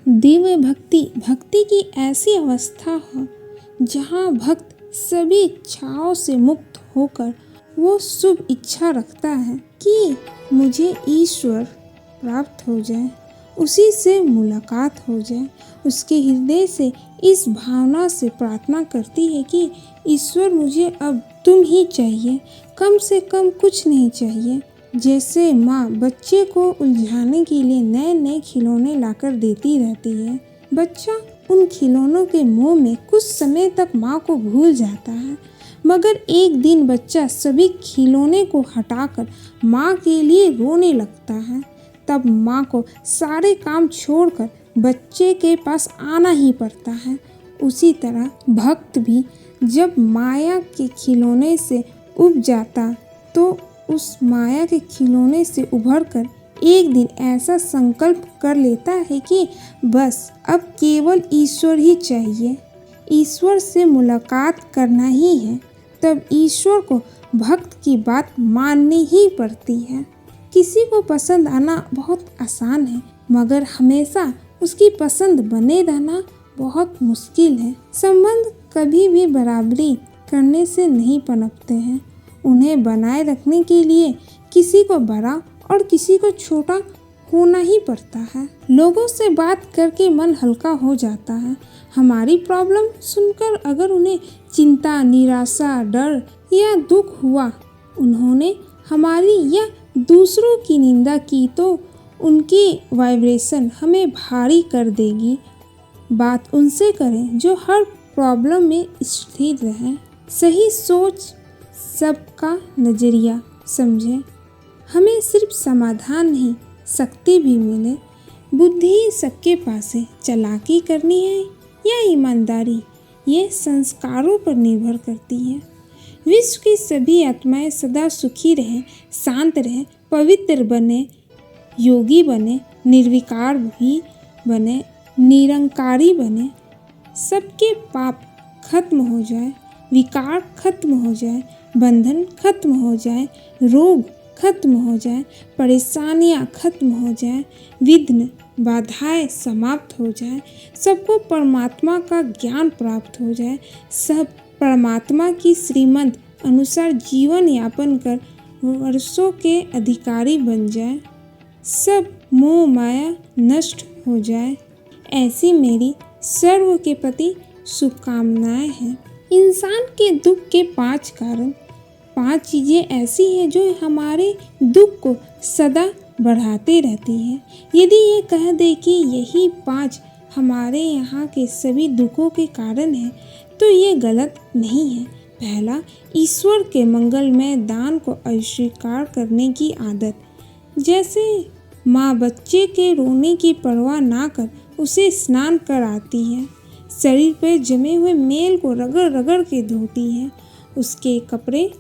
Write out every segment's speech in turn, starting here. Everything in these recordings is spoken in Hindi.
दिव्य भक्ति भक्ति की ऐसी अवस्था है जहाँ भक्त सभी इच्छाओं से मुक्त होकर वो शुभ इच्छा रखता है कि मुझे ईश्वर प्राप्त हो जाए, उसी से मुलाकात हो जाए। उसके हृदय से इस भावना से प्रार्थना करती है कि ईश्वर मुझे अब तुम ही चाहिए, कम से कम कुछ नहीं चाहिए। जैसे माँ बच्चे को उलझाने के लिए नए नए खिलौने लाकर देती रहती है, बच्चा उन खिलौनों के मोह में कुछ समय तक माँ को भूल जाता है, मगर एक दिन बच्चा सभी खिलौने को हटाकर माँ के लिए रोने लगता है। तब माँ को सारे काम छोड़कर बच्चे के पास आना ही पड़ता है। उसी तरह भक्त भी जब माया के खिलौने से उब जाता तो उस माया के खिलौने से उभरकर एक दिन ऐसा संकल्प कर लेता है कि बस अब केवल ईश्वर ही चाहिए, ईश्वर से मुलाकात करना ही है। तब ईश्वर को भक्त की बात माननी ही पड़ती है। किसी को पसंद आना बहुत आसान है, मगर हमेशा उसकी पसंद बने रहना बहुत मुश्किल है। संबंध कभी भी बराबरी करने से नहीं पनपते हैं। उन्हें बनाए रखने के लिए किसी को बड़ा और किसी को छोटा होना ही पड़ता है। लोगों से बात करके मन हल्का हो जाता है। हमारी प्रॉब्लम सुनकर अगर उन्हें चिंता, निराशा, डर या दुख हुआ, उन्होंने हमारी या दूसरों की निंदा की तो उनकी वाइब्रेशन हमें भारी कर देगी। बात उनसे करें जो हर प्रॉब्लम में स्थिर रहें। सही सोच सबका नज़रिया समझें। हमें सिर्फ समाधान नहीं, शक्ति भी मिले। बुद्धि सबके पास है, चालाकी करनी है या ईमानदारी, ये संस्कारों पर निर्भर करती है। विश्व की सभी आत्माएं सदा सुखी रहें, शांत रहें, पवित्र बने, योगी बने, निर्विकार भी बने, निरंकारी बने। सबके पाप खत्म हो जाए, विकार खत्म हो जाए, बंधन खत्म हो जाए, रोग खत्म हो जाए, परेशानियां खत्म हो जाए, विघ्न बाधाएं समाप्त हो जाए, सबको परमात्मा का ज्ञान प्राप्त हो जाए, सब परमात्मा की श्रीमत अनुसार जीवन यापन कर वर्षों के अधिकारी बन जाए, सब मोह माया नष्ट हो जाए। ऐसी मेरी सर्व के प्रति शुभकामनाएं हैं। इंसान के दुख के 5 कारण, 5 चीज़ें ऐसी हैं जो हमारे दुख को सदा बढ़ाते रहती हैं। यदि ये कह दे कि यही 5 हमारे यहाँ के सभी दुखों के कारण हैं, तो ये गलत नहीं है। पहला, ईश्वर के मंगलमय दान को अस्वीकार करने की आदत। जैसे माँ बच्चे के रोने की परवाह ना कर उसे स्नान कराती है, शरीर पर जमे हुए मेल को रगड़ रगड़ के धोती है, उसके कपड़े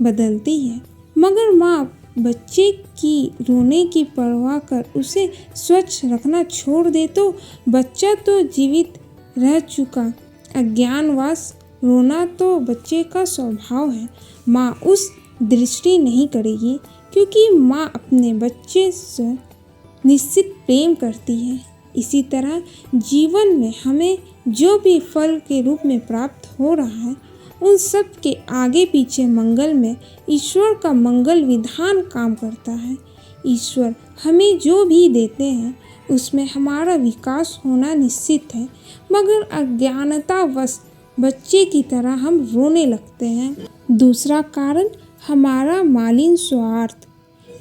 बदलती है, मगर माँ बच्चे की रोने की परवाह कर उसे स्वच्छ रखना छोड़ दे तो बच्चा तो जीवित रह चुका। अज्ञानवश रोना तो बच्चे का स्वभाव है। माँ उस दृष्टि नहीं करेगी, क्योंकि माँ अपने बच्चे से निश्चित प्रेम करती है। इसी तरह जीवन में हमें जो भी फल के रूप में प्राप्त हो रहा है, उन सब के आगे पीछे मंगल में ईश्वर का मंगल विधान काम करता है। ईश्वर हमें जो भी देते हैं उसमें हमारा विकास होना निश्चित है, मगर अज्ञानतावश बच्चे की तरह हम रोने लगते हैं। दूसरा कारण, हमारा मालिन स्वार्थ।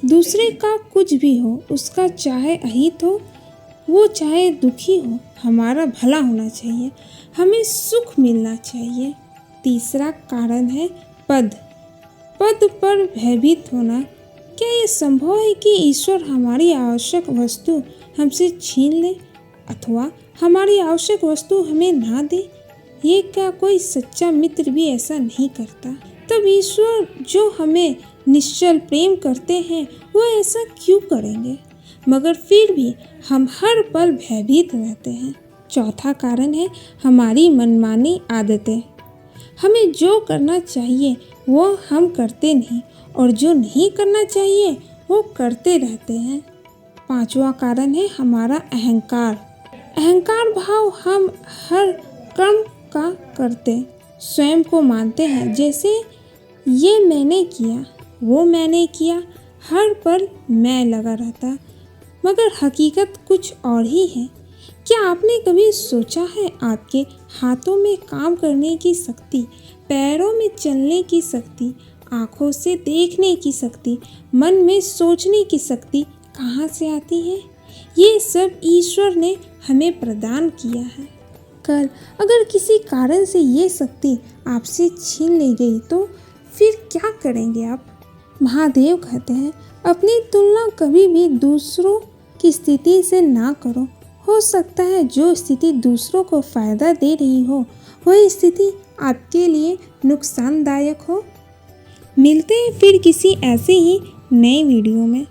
दूसरे का कुछ भी हो, उसका चाहे अहित हो, वो चाहे दुखी हो, हमारा भला होना चाहिए, हमें सुख मिलना चाहिए। तीसरा कारण है पद पर भयभीत होना। क्या ये संभव है कि ईश्वर हमारी आवश्यक वस्तु हमसे छीन ले अथवा हमारी आवश्यक वस्तु हमें ना दे? ये क्या कोई सच्चा मित्र भी ऐसा नहीं करता? तब ईश्वर जो हमें निश्चल प्रेम करते हैं वो ऐसा क्यों करेंगे? मगर फिर भी हम हर पल भयभीत रहते हैं। चौथा कारण है हमारी मनमानी आदतें। हमें जो करना चाहिए वो हम करते नहीं और जो नहीं करना चाहिए वो करते रहते हैं। पांचवा कारण है हमारा अहंकार। अहंकार भाव हम हर कर्म का करते स्वयं को मानते हैं, जैसे ये मैंने किया, वो मैंने किया, हर पल मैं लगा रहता, मगर हकीकत कुछ और ही है। क्या आपने कभी सोचा है आपके हाथों में काम करने की शक्ति, पैरों में चलने की शक्ति, आँखों से देखने की शक्ति, मन में सोचने की शक्ति कहाँ से आती है? ये सब ईश्वर ने हमें प्रदान किया है। कल अगर किसी कारण से ये शक्ति आपसे छीन ली गई तो फिर क्या करेंगे आप? महादेव कहते हैं, अपनी तुलना कभी भी दूसरों की स्थिति से ना करो। हो सकता है जो स्थिति दूसरों को फायदा दे रही हो, वही स्थिति आपके लिए नुकसानदायक हो। मिलते हैं फिर किसी ऐसे ही नए वीडियो में।